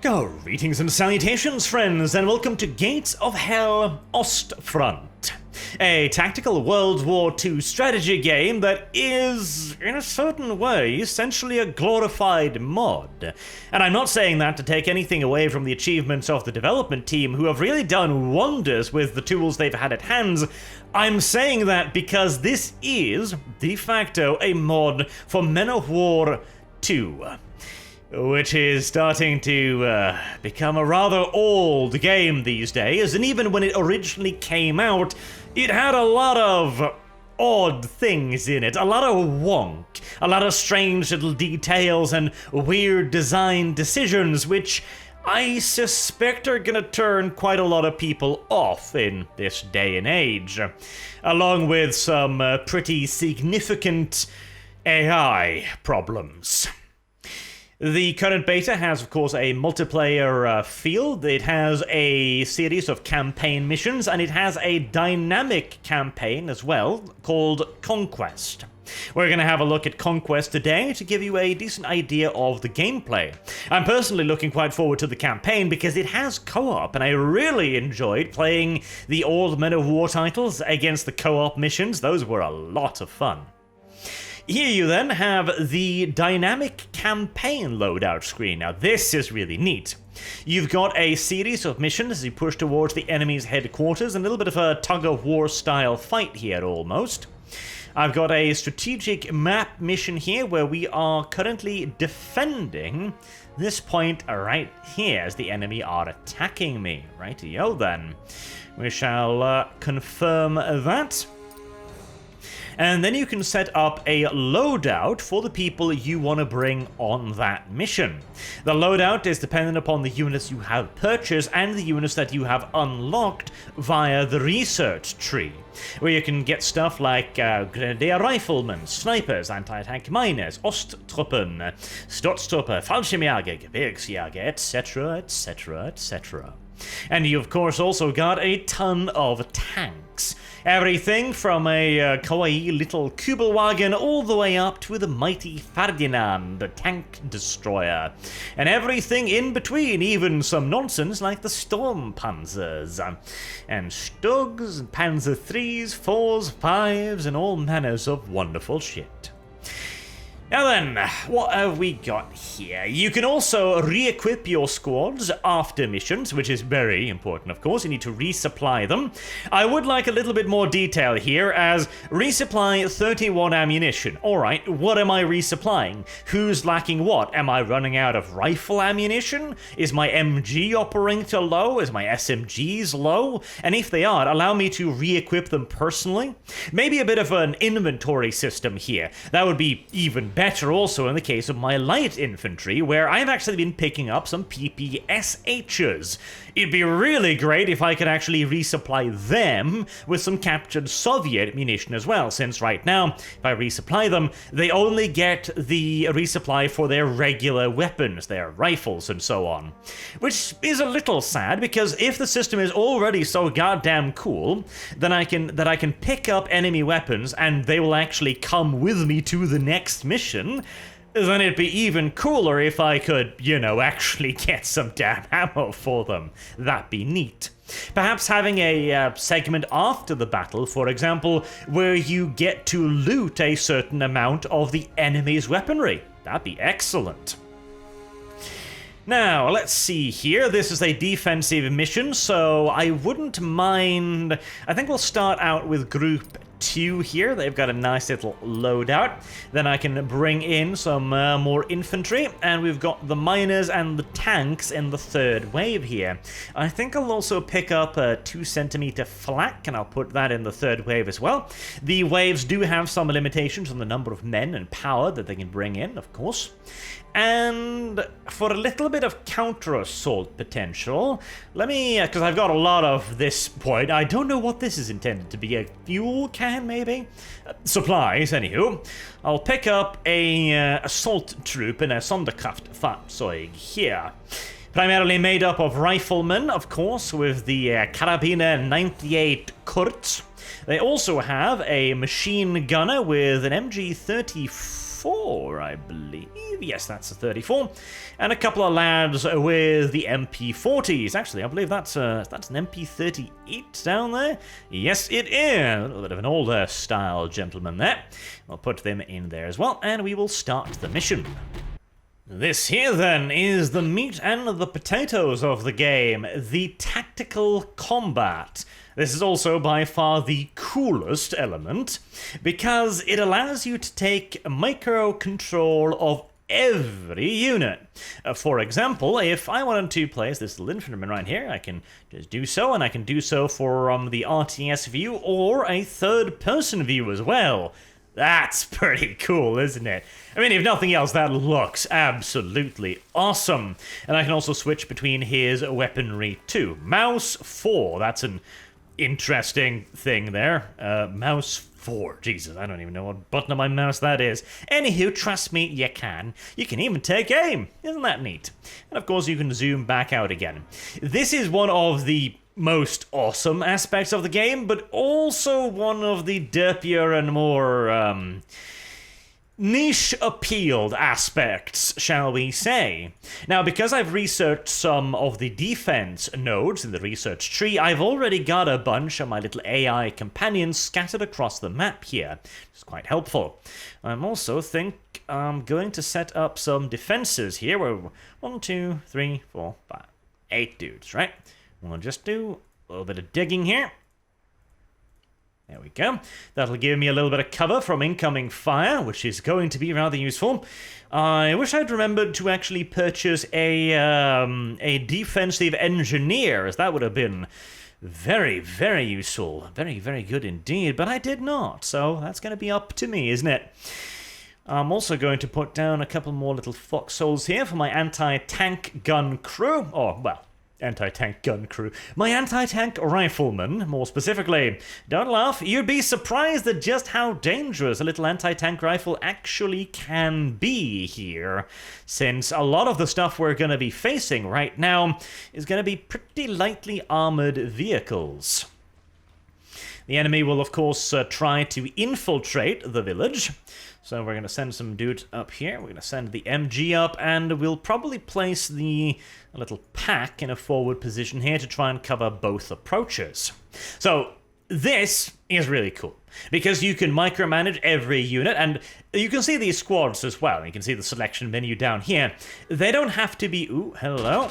Greetings and salutations, friends, and welcome to Gates of Hell Ostfront, a tactical World War II strategy game that is, in a certain way, essentially a glorified mod. And I'm not saying that to take anything away from the achievements of the development team, who have really done wonders with the tools they've had at hand. I'm saying that because this is, de facto, a mod for Men of War 2. Which is starting to become a rather old game these days, and even when it originally came out, it had a lot of odd things in it, a lot of wonk, a lot of strange little details and weird design decisions, which I suspect are gonna turn quite a lot of people off in this day and age, along with some pretty significant AI problems. The current beta has, of course, a multiplayer field. It has a series of campaign missions, and it has a dynamic campaign as well, called Conquest. We're going to have a look at Conquest today to give you a decent idea of the gameplay. I'm personally looking quite forward to the campaign because it has co-op, and I really enjoyed playing the old Men of War titles against the co-op missions. Those were a lot of fun. Here you then have the dynamic campaign loadout screen. Now this is really neat. You've got a series of missions as you push towards the enemy's headquarters, a little bit of a tug-of-war style fight here almost. I've got a strategic map mission here where we are currently defending this point right here as the enemy are attacking me. Rightio then. We shall confirm that. And then you can set up a loadout for the people you want to bring on that mission. The loadout is dependent upon the units you have purchased and the units that you have unlocked via the research tree, where you can get stuff like Grenadier Riflemen, Snipers, Anti-Tank Miners, Osttruppen, Stutztruppe, Fallschirmjäger, Gebirgsjäger, etc, etc, etc. And you of course also got a ton of tanks. Everything from a kawaii little Kübelwagen all the way up to the mighty Ferdinand, the tank destroyer. And everything in between, even some nonsense like the Storm Panzers. And Stugs, and Panzer 3s, 4s, 5s, and all manners of wonderful shit. Now then, what have we got here? You can also re-equip your squads after missions, which is very important, of course. You need to resupply them. I would like a little bit more detail here, as resupply 31 ammunition. Alright, what am I resupplying? Who's lacking what? Am I running out of rifle ammunition? Is my MG operator low? Is my SMGs low? And if they are, allow me to re-equip them personally? Maybe a bit of an inventory system here. That would be even better also in the case of my light infantry, where I've actually been picking up some PPSHs. It'd be really great if I could actually resupply them with some captured Soviet munition as well, since right now, if I resupply them, they only get the resupply for their regular weapons, their rifles and so on. Which is a little sad, because if the system is already so goddamn cool, then I can pick up enemy weapons and they will actually come with me to the next mission. Then it'd be even cooler if I could, you know, actually get some damn ammo for them. That'd be neat. Perhaps having a segment after the battle, for example, where you get to loot a certain amount of the enemy's weaponry. That'd be excellent. Now, let's see here. This is a defensive mission, so I wouldn't mind. I think we'll start out with Group 2 here. They've got a nice little loadout. Then I can bring in some more infantry, and we've got the miners and the tanks in the third wave here. I think I'll also pick up a 2cm flak, and I'll put that in the third wave as well. The waves do have some limitations on the number of men and power that they can bring in, of course. And for a little bit of counter-assault potential, let me, because I've got a lot of this point, I don't know what this is intended to be, a fuel can maybe? Supplies, anywho. I'll pick up a assault troop in a Sonderkraftfahrzeug here. Primarily made up of riflemen, of course, with the Karabiner 98 Kurz. They also have a machine gunner with an MG34, I believe. believe. Yes, that's a 34. And a couple of lads with the MP40s. Actually, I believe that's an MP38 down there. Yes, it is. A little bit of an older style gentleman there. I'll put them in there as well, and we will start the mission. This here, then, is the meat and the potatoes of the game, the tactical combat. This is also by far the coolest element, because it allows you to take micro control of every unit. For example, if I wanted to place this little infantryman right here, I can just do so, and I can do so from the RTS view or a third-person view as well. That's pretty cool, isn't it? I mean, if nothing else, that looks absolutely awesome. And I can also switch between his weaponry too. Mouse 4, that's an interesting thing there. Mouse 4, Jesus, I don't even know what button on my mouse that is. Anywho, trust me, you can. You can even take aim. Isn't that neat? And of course, you can zoom back out again. This is one of the most awesome aspects of the game, but also one of the derpier and more niche appealed aspects, shall we say. Now, because I've researched some of the defense nodes in the research tree, I've already got a bunch of my little AI companions scattered across the map here. It's quite helpful. I'm also going to set up some defenses here. We're 1, 2, 3, 4, 5, 8 dudes, right? We'll just do a little bit of digging here. There we go. That'll give me a little bit of cover from incoming fire, which is going to be rather useful. I wish I'd remembered to actually purchase a defensive engineer, as that would have been very, very useful. Very, very good indeed, but I did not, so that's going to be up to me, isn't it? I'm also going to put down a couple more little foxholes here for my anti-tank gun crew, or, well, anti-tank gun crew. My anti-tank rifleman, more specifically. Don't laugh, you'd be surprised at just how dangerous a little anti-tank rifle actually can be here, since a lot of the stuff we're going to be facing right now is going to be pretty lightly armored vehicles. The enemy will, of course, try to infiltrate the village. So we're going to send some dudes up here. We're going to send the MG up, and we'll probably place the little pack in a forward position here to try and cover both approaches. So this is really cool, because you can micromanage every unit, and you can see these squads as well. You can see the selection menu down here. They don't have to be... Ooh, hello.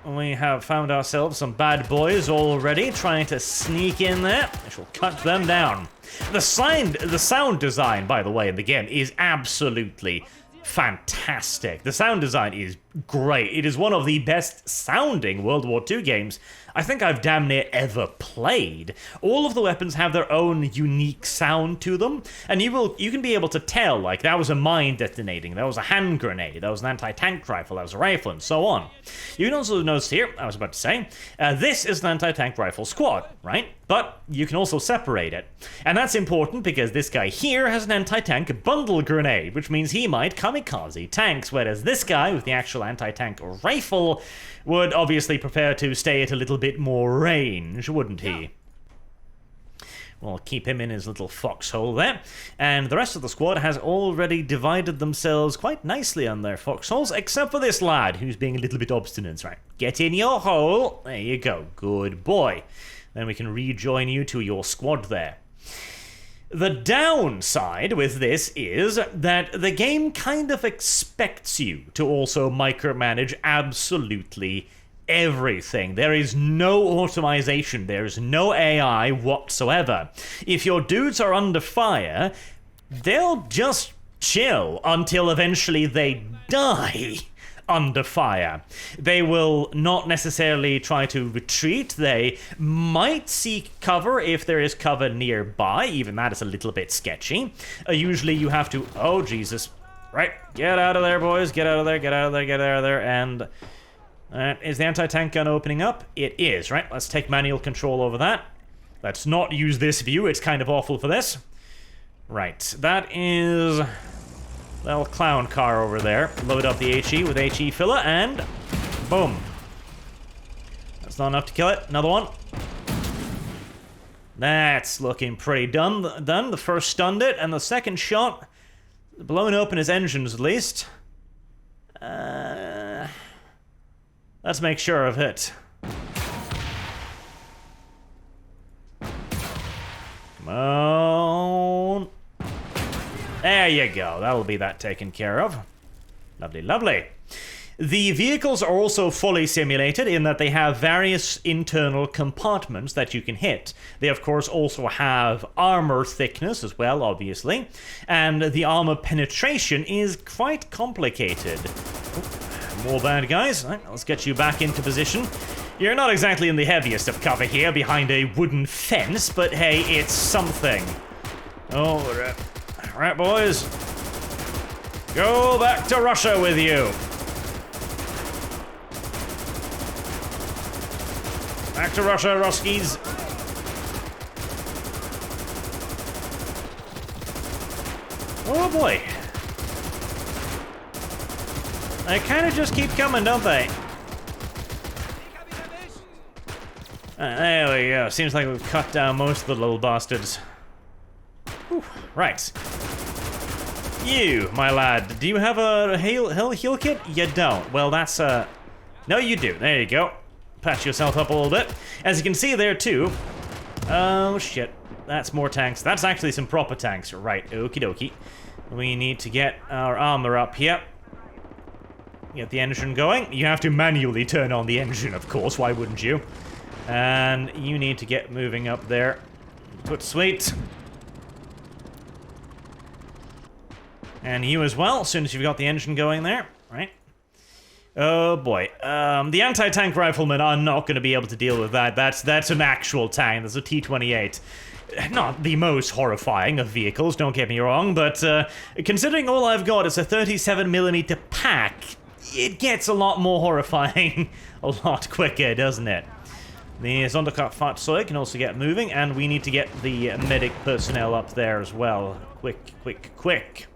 We have found ourselves some bad boys already trying to sneak in there. I shall cut them down. The sound design, by the way, in the game is absolutely fantastic. The sound design is great. It is one of the best sounding World War II games I think I've damn near ever played. All of the weapons have their own unique sound to them, and you can be able to tell, like, that was a mine detonating, that was a hand grenade, that was an anti-tank rifle, that was a rifle, and so on. You can also notice here, I was about to say, this is an anti-tank rifle squad, right? But you can also separate it. And that's important because this guy here has an anti-tank bundle grenade, which means he might kamikaze tanks, whereas this guy with the actual anti-tank rifle would obviously prefer to stay at a little bit more range, wouldn't he? We'll keep him in his little foxhole there. And the rest of the squad has already divided themselves quite nicely on their foxholes, except for this lad, who's being a little bit obstinate. Right, get in your hole. There you go. Good boy. Then we can rejoin you to your squad there. The downside with this is that the game kind of expects you to also micromanage absolutely everything. There is no automation, there is no AI whatsoever. If your dudes are under fire, they'll just chill until eventually they die under fire. They will not necessarily try to retreat. They might seek cover if there is cover nearby. Even that is a little bit sketchy. Usually you have to... Oh, Jesus. Right. Get out of there, boys. Get out of there. Get out of there. Get out of there. And... is the anti-tank gun opening up? It is, right? Let's take manual control over that. Let's not use this view. It's kind of awful for this. Right. That is... little clown car over there. Load up the HE with HE filler, and boom. That's not enough to kill it. Another one. That's looking pretty done. The first stunned it, and the second shot, blowing open his engines at least. Let's make sure of it. Come on. There you go. That'll be that taken care of. Lovely, lovely. The vehicles are also fully simulated in that they have various internal compartments that you can hit. They, of course, also have armor thickness as well, obviously. And the armor penetration is quite complicated. Oh, more bad guys. All right, let's get you back into position. You're not exactly in the heaviest of cover here behind a wooden fence, but hey, it's something. Oh, all right, boys. Go back to Russia with you. Back to Russia, Ruskies. Oh boy. They kind of just keep coming, don't they? There we go. Seems like we've cut down most of the little bastards. Whew. Right. You, my lad, do you have a heal kit? You don't. Well, that's no, you do. There you go. Patch yourself up a little bit. As you can see there, too. Oh, shit. That's more tanks. That's actually some proper tanks. Right, okie dokie. We need to get our armor up here. Get the engine going. You have to manually turn on the engine, of course. Why wouldn't you? And you need to get moving up there. Good, sweet. And you as well, as soon as you've got the engine going there. Right. Oh boy, the anti-tank riflemen are not going to be able to deal with that. That's an actual tank. That's a T-28. Not the most horrifying of vehicles, don't get me wrong, but considering all I've got is a 37mm pack, it gets a lot more horrifying a lot quicker, doesn't it? The Sonderkraftfahrzeug can also get moving, and we need to get the medic personnel up there as well. Quick, quick, quick.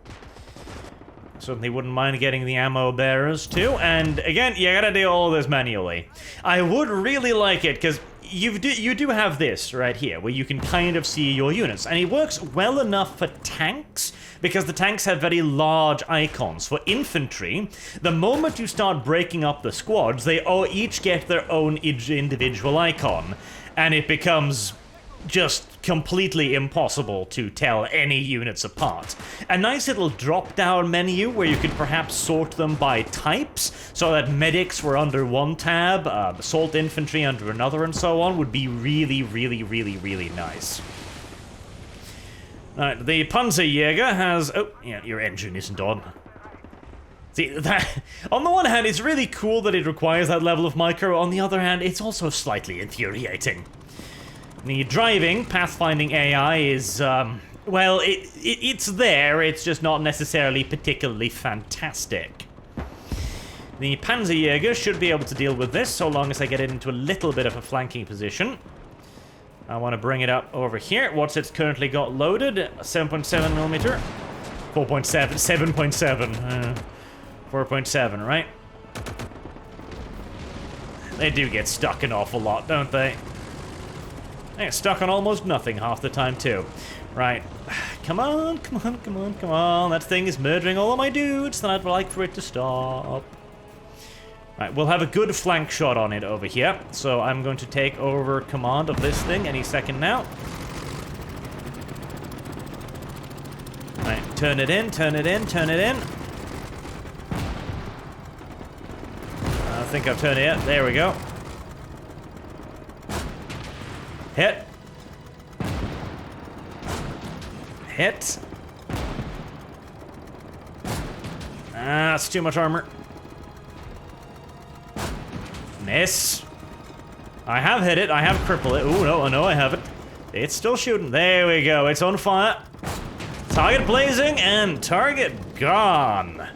Certainly wouldn't mind getting the ammo bearers too, and again, you gotta do all this manually. I would really like it, because you do have this right here, where you can kind of see your units, and it works well enough for tanks, because the tanks have very large icons. For infantry, the moment you start breaking up the squads, they all each get their own individual icon, and it becomes just completely impossible to tell any units apart. A nice little drop-down menu where you could perhaps sort them by types, so that medics were under one tab, assault infantry under another, and so on, would be really, really, really, really nice. Alright, the Panzerjäger has... Oh, yeah, your engine isn't on. See, that... On the one hand, it's really cool that it requires that level of micro. On the other hand, it's also slightly infuriating. The driving, pathfinding AI is, well, it's there, it's just not necessarily particularly fantastic. The Panzerjäger should be able to deal with this, so long as I get it into a little bit of a flanking position. I want to bring it up over here. What's it's currently got loaded? 7.7mm? 4.7, 7.7. 4.7, right? They do get stuck an awful lot, don't they? They get stuck on almost nothing half the time, too. Right. Come on, come on, come on, come on. That thing is murdering all of my dudes, and I'd like for it to stop. Right, we'll have a good flank shot on it over here. So I'm going to take over command of this thing any second now. Right, turn it in, turn it in, turn it in. I think I've turned it in. There we go. Hit. Hit. Ah, that's too much armor. Miss. I have hit it. I have crippled it. Ooh, no, I haven't. It's still shooting. There we go. It's on fire. Target blazing and target gone.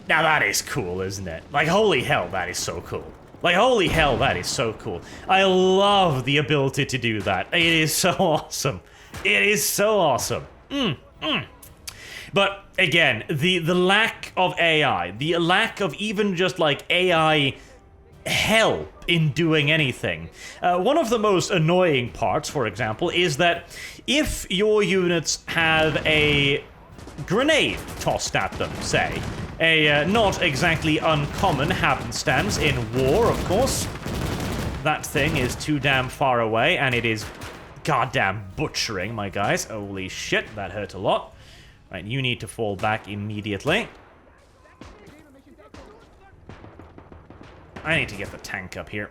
Now that is cool, isn't it? Like, holy hell, that is so cool. Like, holy hell, that is so cool. I love the ability to do that. It is so awesome. It is so awesome. But, again, the lack of AI, the lack of even just, like, AI help in doing anything. One of the most annoying parts, for example, is that if your units have a grenade tossed at them, say, A not exactly uncommon happenstance in war, of course. That thing is too damn far away, and it is goddamn butchering my guys. Holy shit, that hurt a lot. Right, you need to fall back immediately. I need to get the tank up here.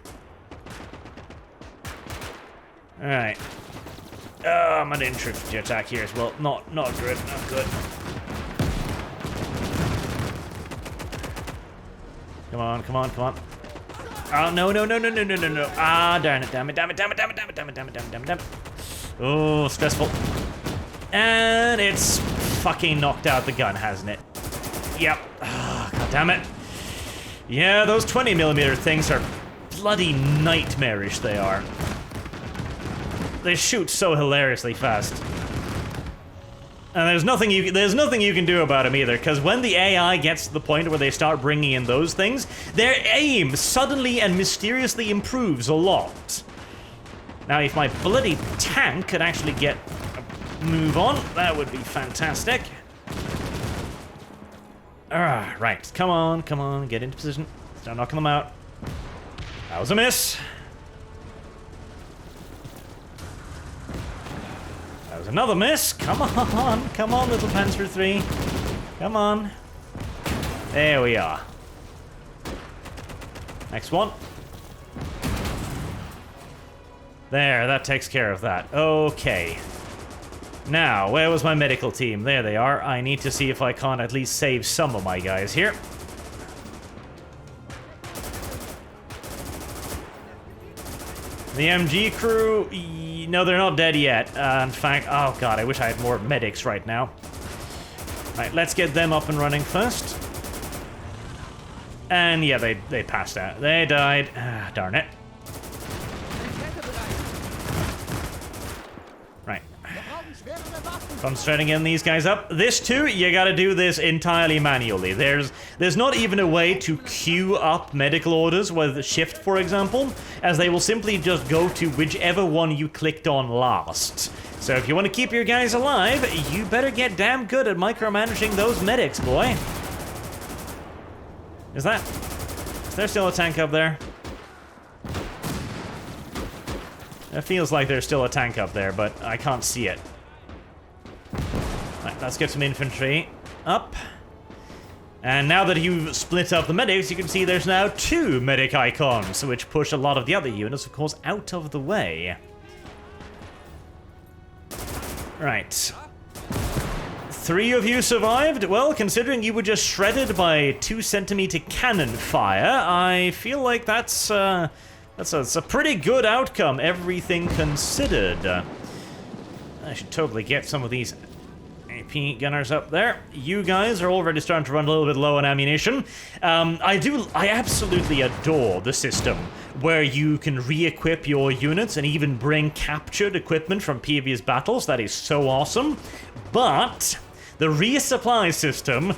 Alright. I'm an infantry attack here as well. Not good, not good. Come on, come on, come on. Oh, no. Ah, darn it, damn it. Oh, stressful. And it's fucking knocked out the gun, hasn't it? Yep. Oh, god damn it. Yeah, those 20mm things are bloody nightmarish, they are. They shoot so hilariously fast. And there's nothing you can do about them either, because when the AI gets to the point where they start bringing in those things, their aim suddenly and mysteriously improves a lot. Now, if my bloody tank could actually get a move on, that would be fantastic. Right, come on, get into position. Start knocking them out. That was a miss. That was another miss. Come on, little Panzer III. Come on. There we are. Next one. There, that takes care of that. Okay. Now, where was my medical team? There they are. I need to see if I can't at least save some of my guys here. The MG crew, no, they're not dead yet. In fact, oh god, I wish I had more medics right now. Right, let's get them up and running first. And yeah, they passed out. They died. Ah, darn it. Right. Concentrating getting these guys up. This too, you gotta do this entirely manually. There's not even a way to queue up medical orders with shift, for example, as they will simply just go to whichever one you clicked on last. So if you want to keep your guys alive, you better get damn good at micromanaging those medics, boy. Is there still a tank up there? It feels like there's still a tank up there, but I can't see it. Right, let's get some infantry up. And now that you've split up the medics, you can see there's now 2 medic icons, which push a lot of the other units, of course, out of the way. Right. 3 of you survived? Well, considering you were just shredded by 2-centimeter cannon fire, I feel like that's a pretty good outcome, everything considered. I should totally get some of these AP gunners up there. You guys are already starting to run a little bit low on ammunition. I absolutely adore the system where you can re-equip your units and even bring captured equipment from previous battles. That is so awesome. But the resupply system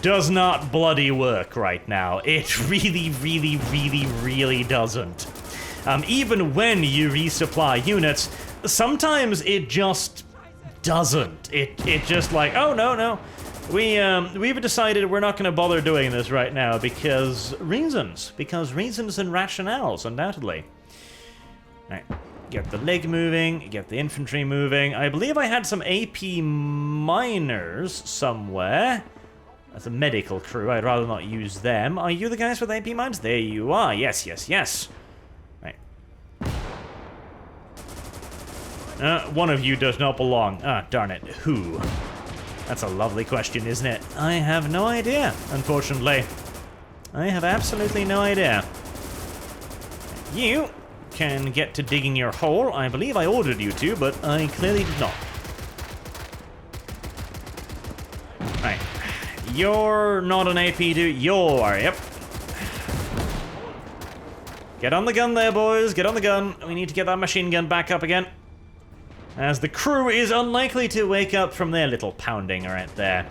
does not bloody work right now. It really doesn't. Even when you resupply units, sometimes it just doesn't. It just like, oh no. We've decided we're not going to bother doing this right now because reasons and rationales, undoubtedly. Right, get the leg moving, get the infantry moving. I believe I had some AP miners somewhere. That's a medical crew. I'd rather not use them. Are you the guys with AP mines? There you are. Yes. Right. One of you does not belong. Ah, darn it. Who? That's a lovely question, isn't it? I have no idea, unfortunately. I have absolutely no idea. You can get to digging your hole. I believe I ordered you to, but I clearly did not. Right. You're not an AP, dude. You are, yep. Get on the gun there, boys. Get on the gun. We need to get that machine gun back up again, as the crew is unlikely to wake up from their little pounding right there.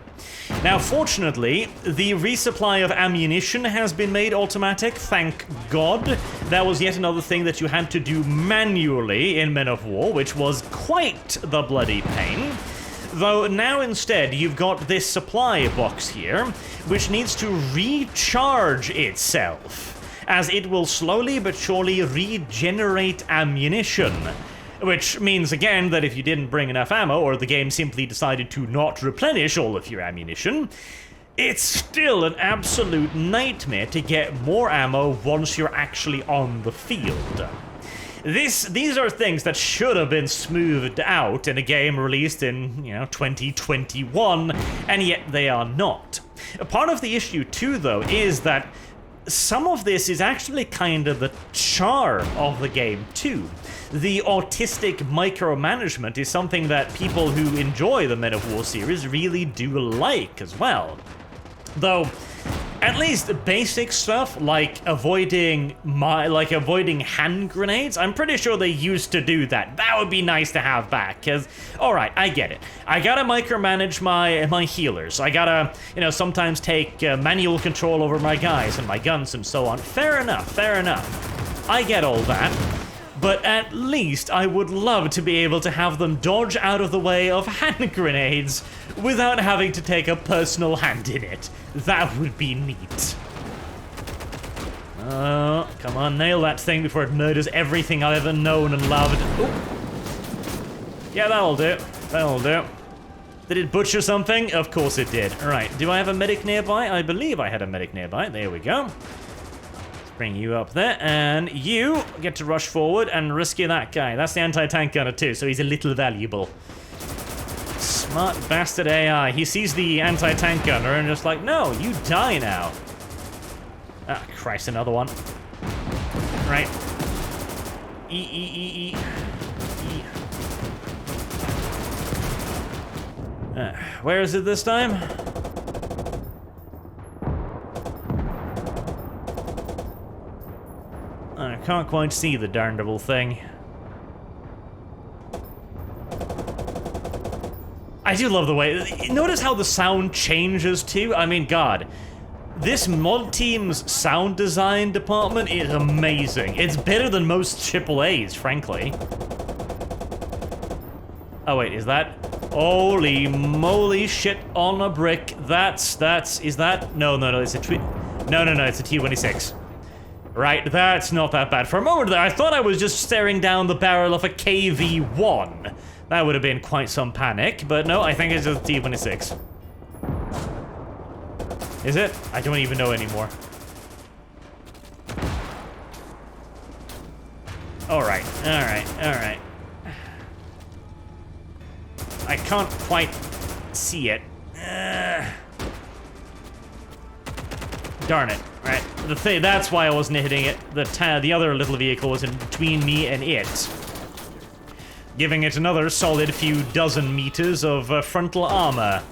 Now, fortunately, the resupply of ammunition has been made automatic, thank God. That was yet another thing that you had to do manually in Men of War, which was quite the bloody pain. Though now instead you've got this supply box here, which needs to recharge itself, as it will slowly but surely regenerate ammunition. Which means again that if you didn't bring enough ammo, or the game simply decided to not replenish all of your ammunition, it's still an absolute nightmare to get more ammo once you're actually on the field. These are things that should have been smoothed out in a game released in, 2021, and yet they are not. Part of the issue too, though, is that some of this is actually kind of the charm of the game too. The autistic micromanagement is something that people who enjoy the Men of War series really do like as well. Though, at least basic stuff like avoiding hand grenades, I'm pretty sure they used to do that. That would be nice to have back, because, alright, I get it. I gotta micromanage my healers. I gotta, sometimes take manual control over my guys and my guns and so on. Fair enough, fair enough. I get all that. But at least I would love to be able to have them dodge out of the way of hand grenades without having to take a personal hand in it. That would be neat. Oh, come on, nail that thing before it murders everything I've ever known and loved. Ooh. Yeah, that'll do. That'll do. Did it butcher something? Of course it did. Alright, do I have a medic nearby? I believe I had a medic nearby. There we go. Bring you up there, and you get to rush forward and rescue that guy. That's the anti-tank gunner too, so he's a little valuable. Smart bastard AI. He sees the anti-tank gunner and just like, no, you die now. Ah, Christ, another one. Right. E. Where is it this time? I can't quite see the darn devil thing. I do love the way... Notice how the sound changes too? I mean, God. This mod team's sound design department is amazing. It's better than most AAAs, frankly. Oh wait, is that... Holy moly shit on a brick. Is that... No, it's a No, it's a T-26. Right, that's not that bad. For a moment there, I thought I was just staring down the barrel of a KV-1. That would have been quite some panic, but no, I think it's a T-26. Is it? I don't even know anymore. Alright. I can't quite see it. Darn it. Right. That's why I wasn't hitting it. The other little vehicle was in between me and it. Giving it another solid few dozen meters of frontal armor.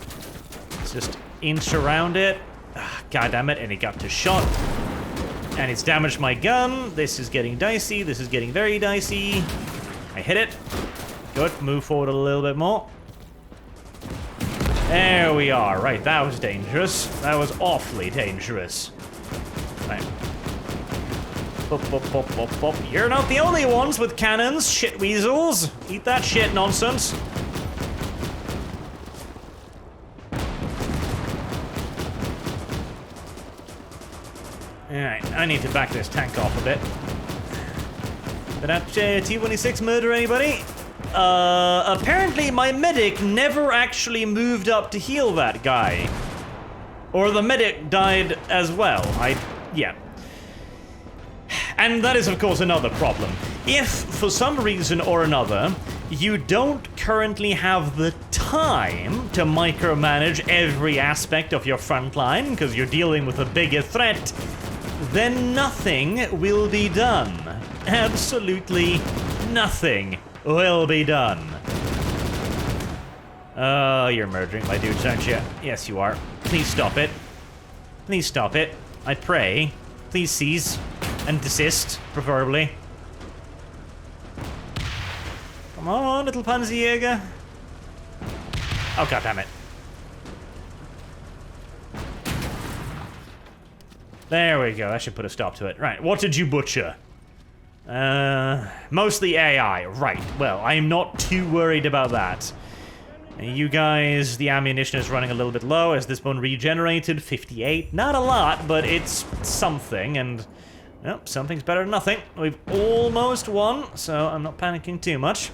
Let's just inch around it. God damn it, and it got to shot. And it's damaged my gun. This is getting dicey. This is getting very dicey. I hit it. Good. Move forward a little bit more. There we are. Right, that was dangerous. That was awfully dangerous. Right. Pop. You're not the only ones with cannons, shit weasels. Eat that shit nonsense. Alright, I need to back this tank off a bit. Did that T-26 murder anybody? Apparently my medic never actually moved up to heal that guy. Or the medic died as well. Yeah. And that is, of course, another problem. If, for some reason or another, you don't currently have the time to micromanage every aspect of your front line, because you're dealing with a bigger threat, then nothing will be done. Absolutely nothing will be done. Oh, you're murdering my dudes, aren't you? Yes, you are. Please stop it. Please stop it. I pray. Please cease. And desist, preferably. Come on, little Panzerjäger. Oh, goddammit. There we go. I should put a stop to it. Right, what did you butcher? Mostly AI. Right, well, I am not too worried about that. You guys, the ammunition is running a little bit low. As this one regenerated? 58. Not a lot, but it's something, and well, something's better than nothing. We've almost won, so I'm not panicking too much.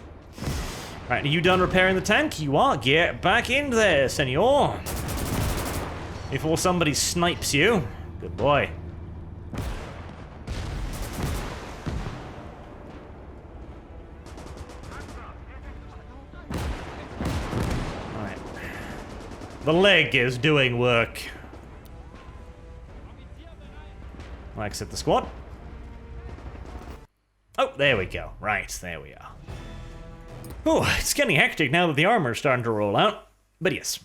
Right, are you done repairing the tank? You are. Get back in there, senor. Before somebody snipes you. Good boy. Alright. The leg is doing work. I'll exit the squad. Oh, there we go. Right, there we are. Oh, it's getting hectic now that the armor's starting to roll out. But yes.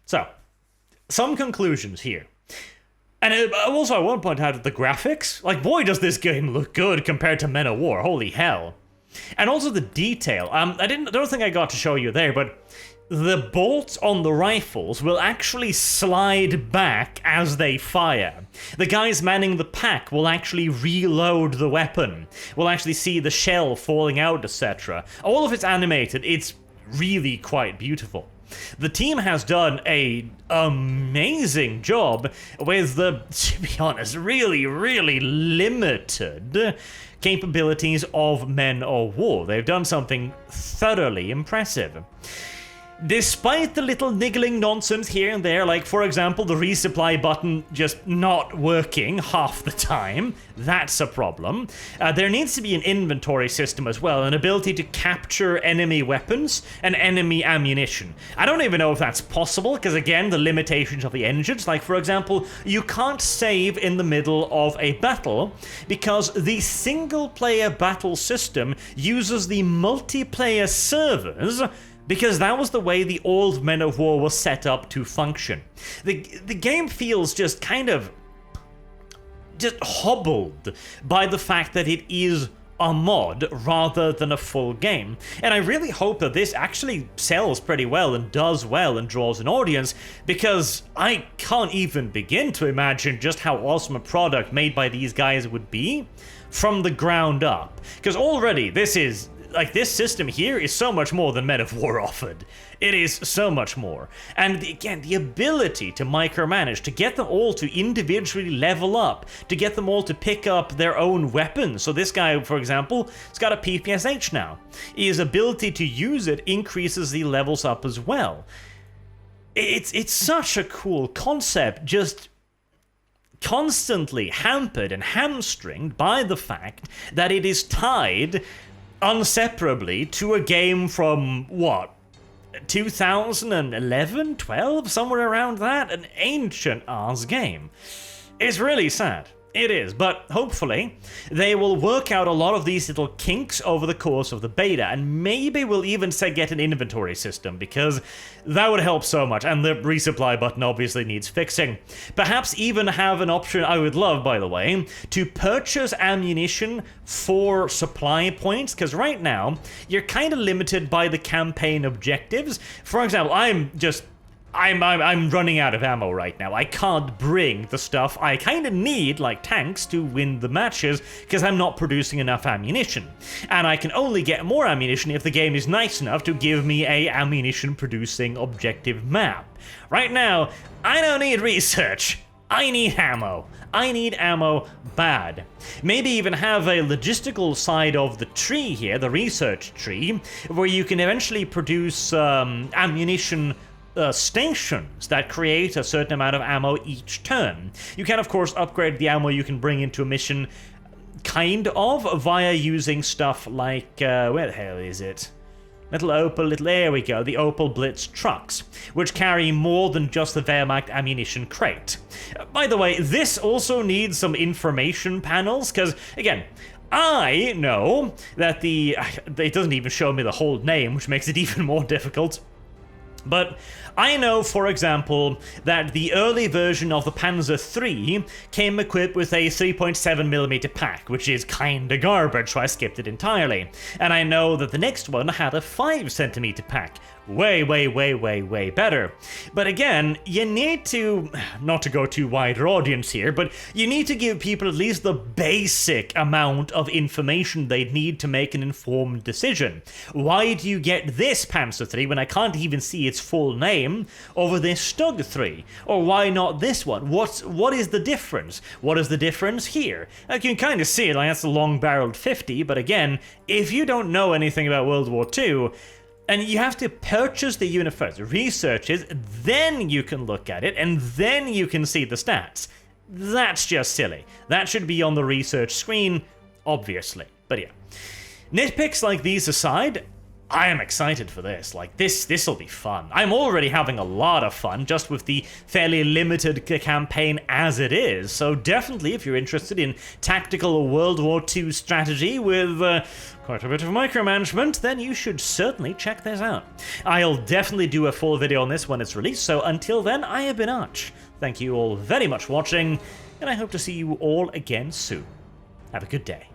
So, some conclusions here. And also, I want to point out that the graphics, like, boy, does this game look good compared to Men of War. Holy hell. And also the detail. I don't think I got to show you there, but the bolts on the rifles will actually slide back as they fire. The guys manning the pack will actually reload the weapon. We'll actually see the shell falling out, etc. All of it's animated. It's really quite beautiful. The team has done an amazing job with the, to be honest, really, really limited capabilities of Men of War. They've done something thoroughly impressive. Despite the little niggling nonsense here and there, like, for example, the resupply button just not working half the time, that's a problem. There needs to be an inventory system as well, an ability to capture enemy weapons and enemy ammunition. I don't even know if that's possible, because again, the limitations of the engines, like, for example, you can't save in the middle of a battle, because the single-player battle system uses the multiplayer servers, because that was the way the old Men of War was set up to function. The game feels just kind of just hobbled by the fact that it is a mod rather than a full game. And I really hope that this actually sells pretty well and does well and draws an audience, because I can't even begin to imagine just how awesome a product made by these guys would be from the ground up. Because already this system here is so much more than Men of War offered. It is so much more. And again, the ability to micromanage, to get them all to individually level up, to get them all to pick up their own weapons. So this guy, for example, has got a PPSH now. His ability to use it increases the levels up as well. It's such a cool concept, just constantly hampered and hamstringed by the fact that it is tied inseparably to a game from, what, 2011, 12, somewhere around that? An ancient-ass game. It's really sad. It is, but hopefully they will work out a lot of these little kinks over the course of the beta, and maybe we'll even say get an inventory system, because that would help so much, and the resupply button obviously needs fixing. Perhaps even have an option, I would love, by the way, to purchase ammunition for supply points, because right now, you're kind of limited by the campaign objectives. For example, I'm running out of ammo right now. I can't bring the stuff I kind of need, like tanks, to win the matches, because I'm not producing enough ammunition. And I can only get more ammunition if the game is nice enough to give me a ammunition-producing objective map. Right now, I don't need research. I need ammo. I need ammo bad. Maybe even have a logistical side of the tree here, the research tree, where you can eventually produce ammunition stations that create a certain amount of ammo each turn. You can, of course, upgrade the ammo you can bring into a mission, kind of, via using stuff like, where the hell is it? There we go, the Opel Blitz trucks, which carry more than just the Wehrmacht ammunition crate. By the way, this also needs some information panels, because, again, I know that it doesn't even show me the whole name, which makes it even more difficult. But I know, for example, that the early version of the Panzer III came equipped with a 3.7mm pack, which is kinda garbage, so I skipped it entirely. And I know that the next one had a 5cm pack. Way, way, way, way, way better. But again, you need to, not to go too wider audience here, but you need to give people at least the basic amount of information they need to make an informed decision. Why do you get this Panzer III when I can't even see its full name over this Stug 3? Or why not this one? What is the difference? What is the difference here? Like, you can kind of see it, like that's a long-barreled 50, but again, if you don't know anything about World War II, and you have to purchase the unit first, research it, then you can look at it, and then you can see the stats. That's just silly. That should be on the research screen, obviously. But yeah. Nitpicks like these aside, I am excited for this. Like, this'll be fun. I'm already having a lot of fun just with the fairly limited campaign as it is. So definitely, if you're interested in tactical World War II strategy with quite a bit of micromanagement, then you should certainly check this out. I'll definitely do a full video on this when it's released. So until then, I have been Arch. Thank you all very much for watching, and I hope to see you all again soon. Have a good day.